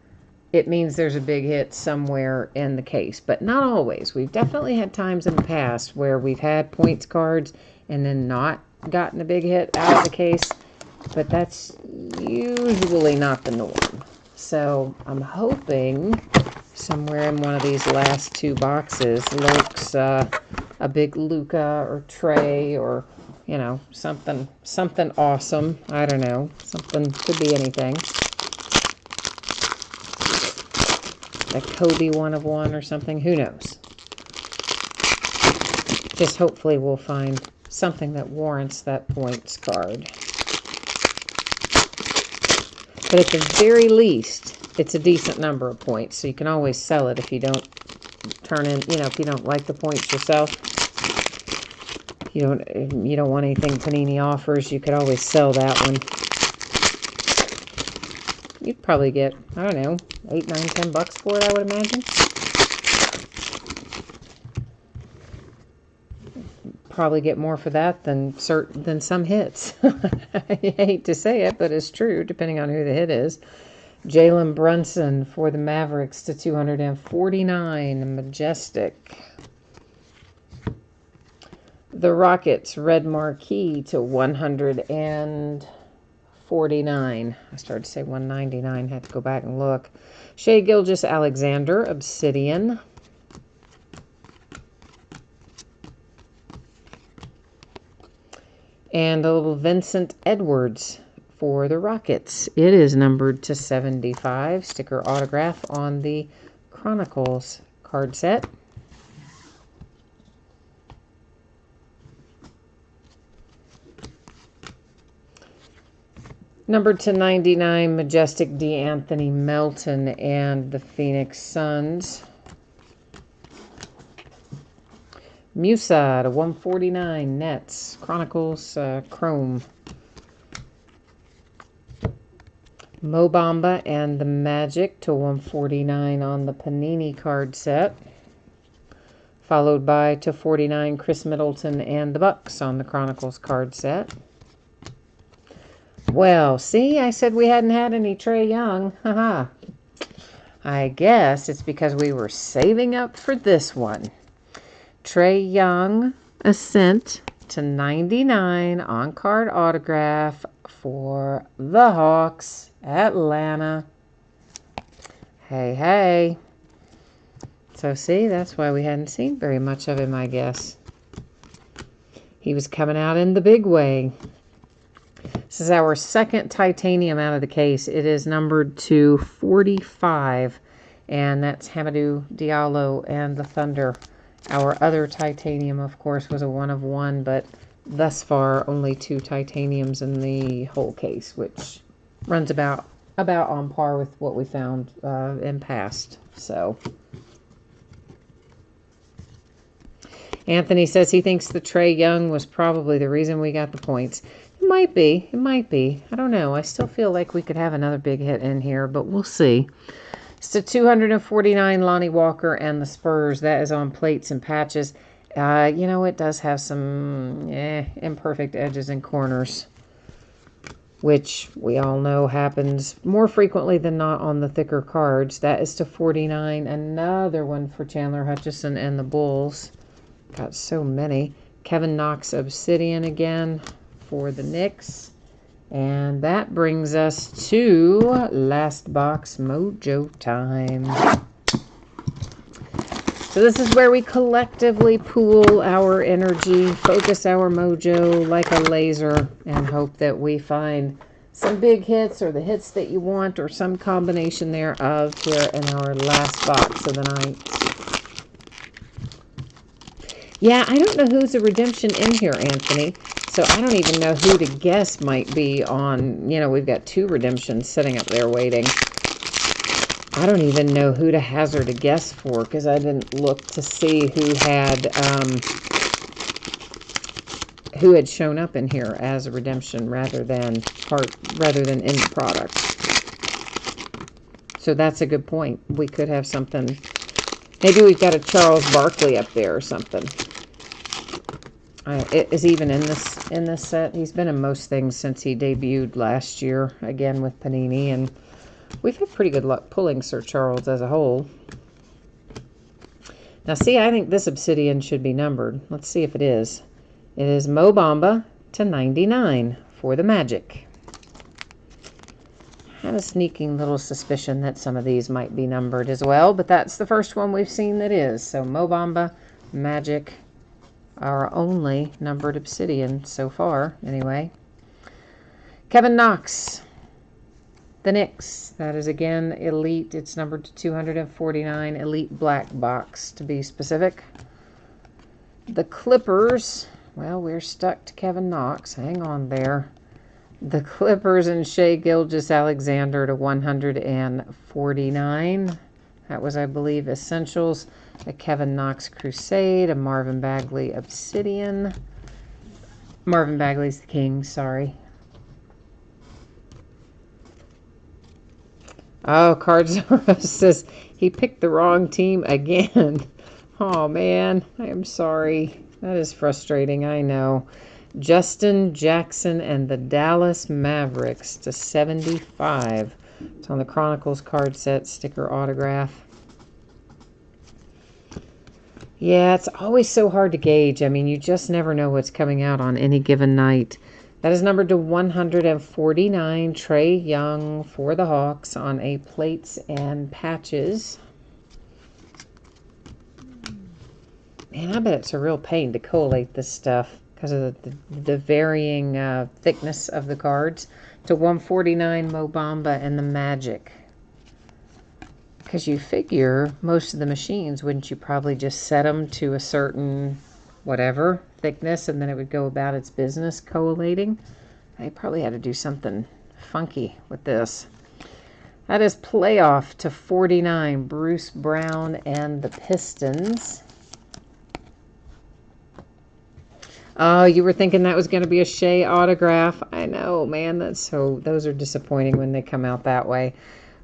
it means there's a big hit somewhere in the case, but not always. We've definitely had times in the past where we've had points cards and then not gotten a big hit out of the case, but that's usually not the norm. So I'm hoping somewhere in one of these last two boxes lurks a big Luka or Trae or, you know, something awesome. I don't know. Something could be anything. A Kobe 1 of 1 or something. Who knows? Just hopefully we'll find something that warrants that points card. But at the very least, it's a decent number of points. So you can always sell it if you don't turn in, you know, if you don't like the points yourself. You don't want anything Panini offers, you could always sell that one. You'd probably get, I don't know, 8, 9, 10 bucks for it, I would imagine. Probably get more for that than some hits. I hate to say it, but it's true, depending on who the hit is. Jalen Brunson for the Mavericks to 249, Majestic. The Rockets, Red Marquee to 149. I started to say 199. Had to go back and look. Shai Gilgeous-Alexander, Obsidian. And a little Vincent Edwards for the Rockets. It is numbered to 75. Sticker autograph on the Chronicles card set. Numbered to 99, Majestic D'Anthony Melton and the Phoenix Suns. Musa to 149, Nets. Chronicles Chrome. Mo Bamba and the Magic to 149 on the Panini card set. Followed by to 49, Chris Middleton and the Bucks on the Chronicles card set. Well, see, I said we hadn't had any Trae Young. Haha. I guess it's because we were saving up for this one. Trae Young, Ascent to 99 on card autograph for the Hawks, Atlanta. Hey, hey. So see, that's why we hadn't seen very much of him, I guess. He was coming out in the big way. This is our second titanium out of the case. It is numbered to 45, and that's Hamidou Diallo and the Thunder. Our other titanium, of course, was a 1 of 1, but thus far only 2 titaniums in the whole case, which runs about on par with what we found in past. So Anthony says he thinks the Trae Young was probably the reason we got the points. It might be. It might be. I don't know. I still feel like we could have another big hit in here, but we'll see. It's to 249, Lonnie Walker and the Spurs. That is on plates and patches. You know, it does have some imperfect edges and corners, which we all know happens more frequently than not on the thicker cards. That is to 49. Another one for Chandler Hutchison and the Bulls. Got so many. Kevin Knox Obsidian again for the Knicks. And that brings us to last box mojo time. So this is where we collectively pool our energy, focus our mojo like a laser, and hope that we find some big hits or the hits that you want or some combination thereof here in our last box of the night. Yeah, I don't know who's a redemption in here, Anthony. So I don't even know who to guess might be on, you know, we've got 2 redemptions sitting up there waiting. I don't even know who to hazard a guess for because I didn't look to see who had shown up in here as a redemption rather than in the product. So that's a good point. We could have something. Maybe we've got a Charles Barkley up there or something. Is even in this set. He's been in most things since he debuted last year, again with Panini, and we've had pretty good luck pulling Sir Charles as a whole. Now, see, I think this Obsidian should be numbered. Let's see if it is. It is Mo Bamba to 99 for the Magic. I had a sneaking little suspicion that some of these might be numbered as well, but that's the first one we've seen that is. So Mo Bamba, Magic, our only numbered Obsidian so far, anyway. Kevin Knox, the Knicks. That is, again, Elite. It's numbered to 249. Elite Black Box, to be specific. The Clippers. Well, we're stuck to Kevin Knox. Hang on there. The Clippers and Shai Gilgeous-Alexander to 149. That was, I believe, Essentials. A Kevin Knox Crusade, a Marvin Bagley Obsidian. Marvin Bagley's the king, sorry. Oh, Cardzoros says he picked the wrong team again. Oh, man, I am sorry. That is frustrating, I know. Justin Jackson and the Dallas Mavericks to 75. It's on the Chronicles card set, sticker autograph. Yeah, it's always so hard to gauge. I mean, you just never know what's coming out on any given night. That is numbered to 149, Trae Young for the Hawks on a plates and patches. Man, I bet it's a real pain to collate this stuff. because of the varying thickness of the cards, to 149 Mo Bamba and the Magic. Because you figure most of the machines, wouldn't you probably just set them to a certain whatever thickness and then it would go about its business collating? I probably had to do something funky with this. That is playoff to 49, Bruce Brown and the Pistons. Oh, you were thinking that was going to be a Shea autograph. I know, man. Those are disappointing when they come out that way.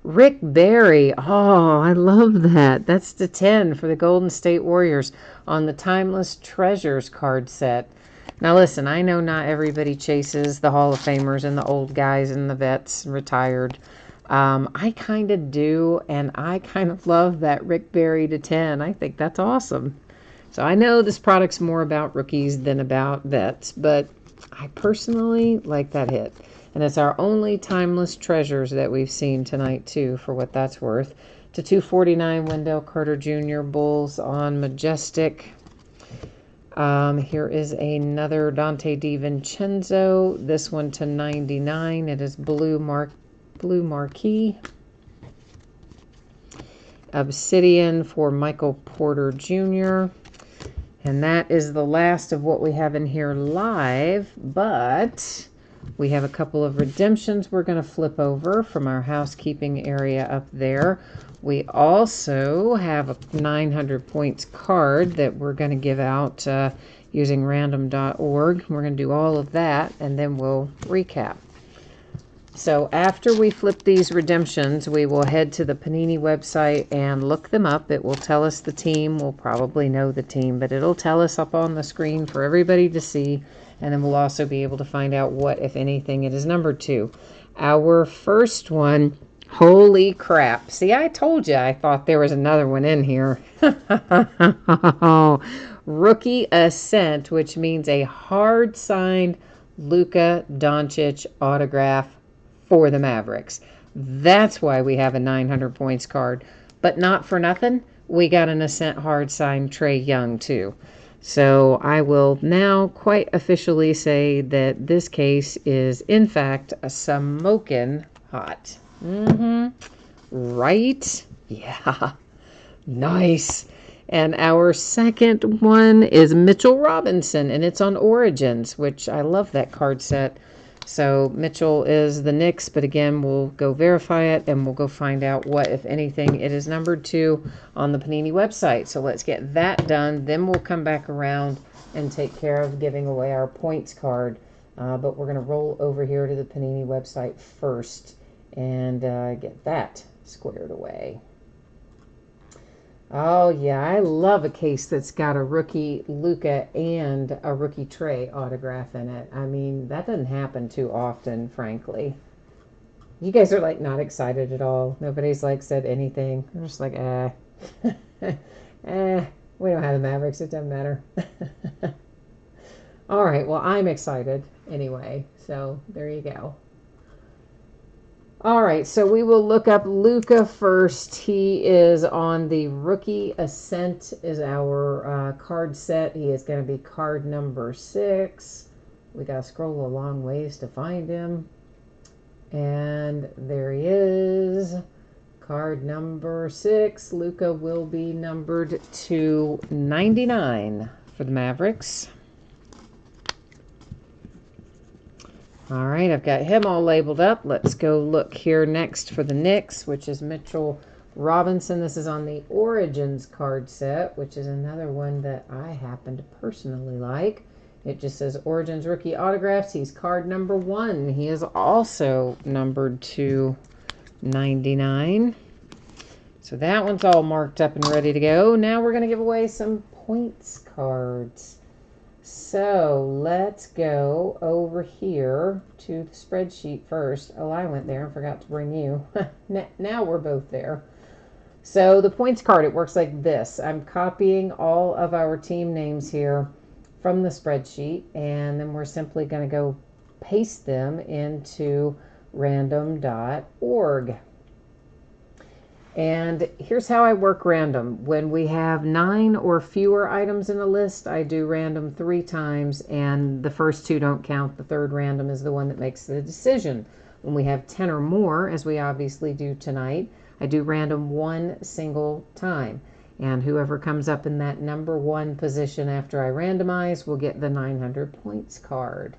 Rick Barry. Oh, I love that. That's the 10 for the Golden State Warriors on the Timeless Treasures card set. Now, listen, I know not everybody chases the Hall of Famers and the old guys and the vets retired. I kind of do, and I kind of love that Rick Barry to 10. I think that's awesome. So I know this product's more about rookies than about vets, but I personally like that hit. And it's our only Timeless Treasures that we've seen tonight, too, for what that's worth. To 249, Wendell Carter Jr. Bulls on Majestic. Here is another Dante DiVincenzo. This one to 99. It is Blue Marquee. Obsidian for Michael Porter Jr. And that is the last of what we have in here live, but we have a couple of redemptions we're going to flip over from our housekeeping area up there. We also have a 900 points card that we're going to give out using random.org. We're going to do all of that, and then we'll recap. So after we flip these redemptions, we will head to the Panini website and look them up. It will tell us the team. We'll probably know the team, but it'll tell us up on the screen for everybody to see. And then we'll also be able to find out what, if anything, it is numbered to. Our first one, holy crap. See, I told you I thought there was another one in here. Rookie Ascent, which means a hard-signed Luka Doncic autograph for the Mavericks. That's why we have a 900 points card. But not for nothing, we got an Ascent hard signed Trae Young too. So I will now quite officially say that this case is in fact a smokin' hot. Right? Yeah. Nice. And our second one is Mitchell Robinson, and it's on Origins, which I love that card set. So Mitchell is the Knicks, but again, we'll go verify it, and we'll go find out what, if anything, it is numbered to on the Panini website. So let's get that done. Then we'll come back around and take care of giving away our points card. But we're going to roll over here to the Panini website first and get that squared away. Oh, yeah, I love a case that's got a rookie Luka and a rookie Trae autograph in it. I mean, that doesn't happen too often, frankly. You guys are, like, not excited at all. Nobody's, like, said anything. They're just like, we don't have the Mavericks. It doesn't matter. All right, well, I'm excited anyway, so there you go. All right, so we will look up Luka first. He is on the Rookie Ascent is our card set. He is going to be card number 6. We got to scroll a long ways to find him. And there he is. Card number 6. Luka will be numbered to 99 for the Mavericks. All right, I've got him all labeled up. Let's go look here next for the Knicks, which is Mitchell Robinson. This is on the Origins card set, which is another one that I happen to personally like. It just says Origins Rookie Autographs. He's card number 1. He is also numbered to 99. So that one's all marked up and ready to go. Now we're going to give away some points cards. So let's go over here to the spreadsheet first. Oh, I went there and forgot to bring you. Now we're both there. So the points card, it works like this. I'm copying all of our team names here from the spreadsheet, and then we're simply going to go paste them into random.org. And here's how I work random. When we have 9 or fewer items in a list, I do random 3 times, and the first 2 don't count. The third random is the one that makes the decision. When we have 10 or more, as we obviously do tonight, I do random 1 single time. And whoever comes up in that number 1 position after I randomize will get the 900 points card.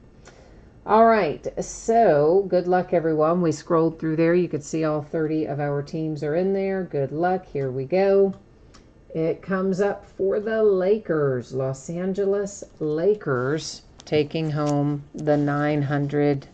All right, so good luck, everyone. We scrolled through there. You could see all 30 of our teams are in there. Good luck. Here we go. It comes up for the Lakers. Los Angeles Lakers taking home the 900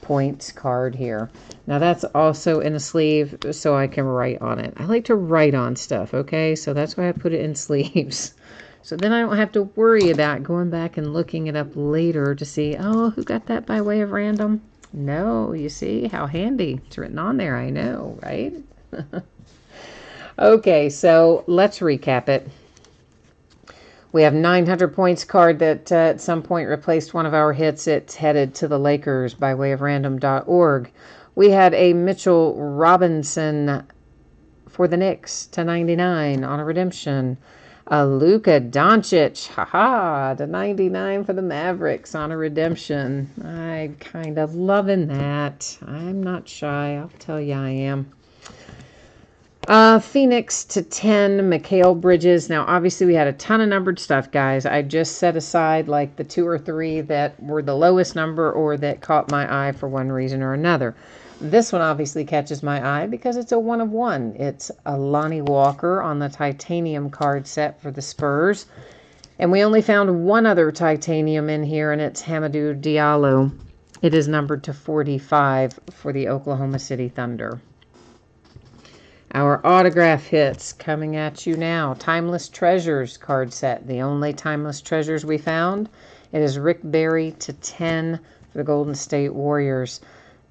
points card here. Now that's also in a sleeve so I can write on it. I like to write on stuff, okay? So that's why I put it in sleeves. So then I don't have to worry about going back and looking it up later to see, oh, who got that by way of random? No, you see how handy. It's written on there, I know, right? Okay, so let's recap it. We have 900 points card that at some point replaced one of our hits. It's headed to the Lakers by way of random.org. We had a Mitchell Robinson for the Knicks to 99 on a redemption. A Luka Doncic, haha, to 99 for the Mavericks on a redemption. I'm kind of loving that. I'm not shy, I'll tell you I am. Phoenix to 10, Mikal Bridges. Now, obviously, we had a ton of numbered stuff, guys. I just set aside like the 2 or 3 that were the lowest number or that caught my eye for one reason or another. This one obviously catches my eye because it's a 1 of 1. It's a Lonnie Walker on the titanium card set for the Spurs. And we only found one other titanium in here, and it's Hamidou Diallo. It is numbered to 45 for the Oklahoma City Thunder. Our autograph hits coming at you now. Timeless Treasures card set. The only Timeless Treasures we found. It is Rick Barry to 10 for the Golden State Warriors.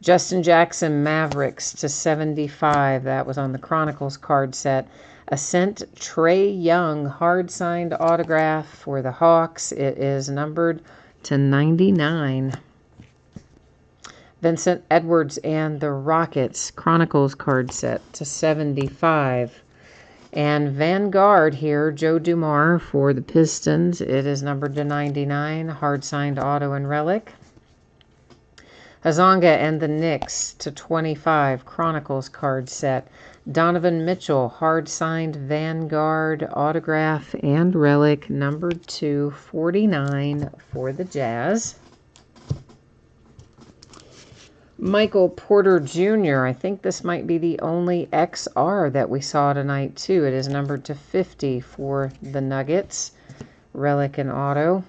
Justin Jackson Mavericks to 75. That was on the Chronicles card set. Ascent Trae Young hard signed autograph for the Hawks. It is numbered to 99. Vincent Edwards and the Rockets Chronicles card set to 75. And Vanguard here, Joe Dumars for the Pistons. It is numbered to 99, hard signed auto and relic. Hazonga and the Knicks to 25, Chronicles card set. Donovan Mitchell, hard signed Vanguard autograph and relic, numbered to 49 for the Jazz. Michael Porter Jr., I think this might be the only XR that we saw tonight, too. It is numbered to 50 for the Nuggets, relic and auto.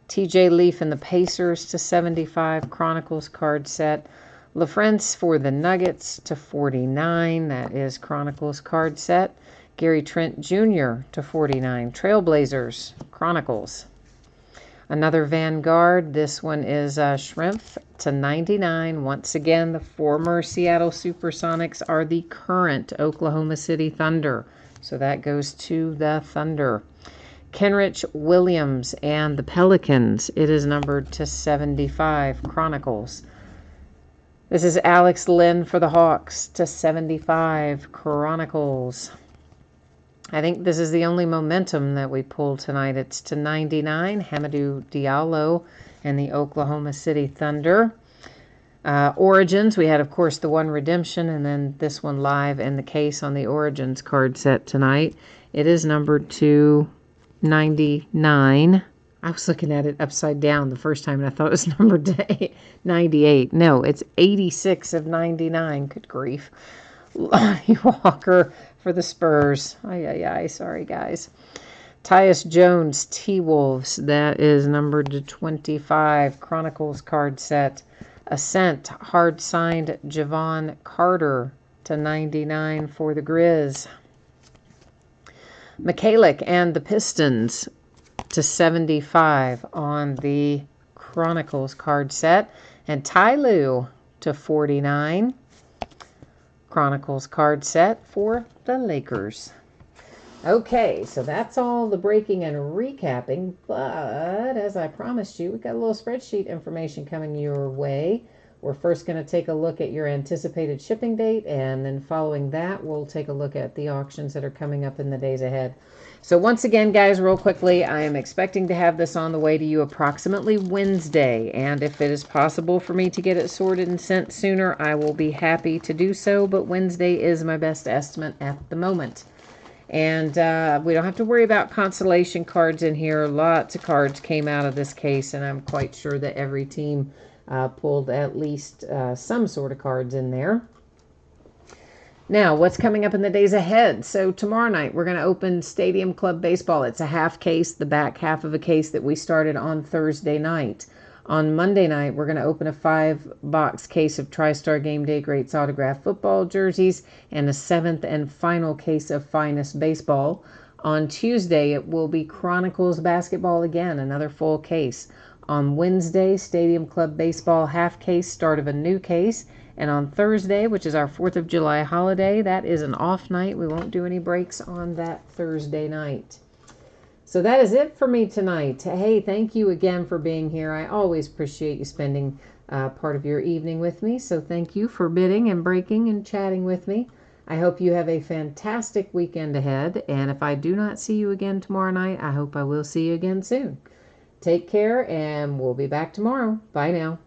TJ Leaf and the Pacers to 75, Chronicles card set. LaFrance for the Nuggets to 49, that is Chronicles card set. Gary Trent Jr. to 49, Trailblazers, Chronicles. Another Vanguard, this one is Schrimpf to 99. Once again, the former Seattle Supersonics are the current Oklahoma City Thunder. So that goes to the Thunder. Kenrich Williams and the Pelicans. It is numbered to 75, Chronicles. This is Alex Lynn for the Hawks to 75, Chronicles. I think this is the only momentum that we pulled tonight. It's to 99, Hamidou Diallo and the Oklahoma City Thunder. Origins, we had, of course, the one redemption, and then this one live in the case on the Origins card set tonight. It is numbered to 99. I was looking at it upside down the first time, and I thought it was numbered to 98. No, it's 86 of 99. Good grief. Lonnie Walker for the Spurs. Sorry, guys. Tyus Jones, T-Wolves. That is numbered to 25. Chronicles card set. Ascent, hard signed Javon Carter to 99 for the Grizz. Mikalik and the Pistons to 75 on the Chronicles card set. And Ty Lue to 49. Chronicles card set for the Lakers. Okay, so that's all the breaking and recapping, but as I promised you, we got a little spreadsheet information coming your way. We're first going to take a look at your anticipated shipping date, and then following that, we'll take a look at the auctions that are coming up in the days ahead. So once again, guys, real quickly, I am expecting to have this on the way to you approximately Wednesday, and if it is possible for me to get it sorted and sent sooner, I will be happy to do so, but Wednesday is my best estimate at the moment. And we don't have to worry about consolation cards in here. Lots of cards came out of this case, and I'm quite sure that every team pulled at least some sort of cards in there. Now, what's coming up in the days ahead? So tomorrow night, we're going to open Stadium Club Baseball. It's a half case, the back half of a case that we started on Thursday night. On Monday night, we're going to open a 5-box case of TriStar Game Day Greats autographed football jerseys and a 7th and final case of Finest Baseball. On Tuesday, it will be Chronicles Basketball again, another full case. On Wednesday, Stadium Club Baseball half case, start of a new case. And on Thursday, which is our 4th of July holiday, that is an off night. We won't do any breaks on that Thursday night. So that is it for me tonight. Hey, thank you again for being here. I always appreciate you spending part of your evening with me. So thank you for bidding and breaking and chatting with me. I hope you have a fantastic weekend ahead. And if I do not see you again tomorrow night, I hope I will see you again soon. Take care, and we'll be back tomorrow. Bye now.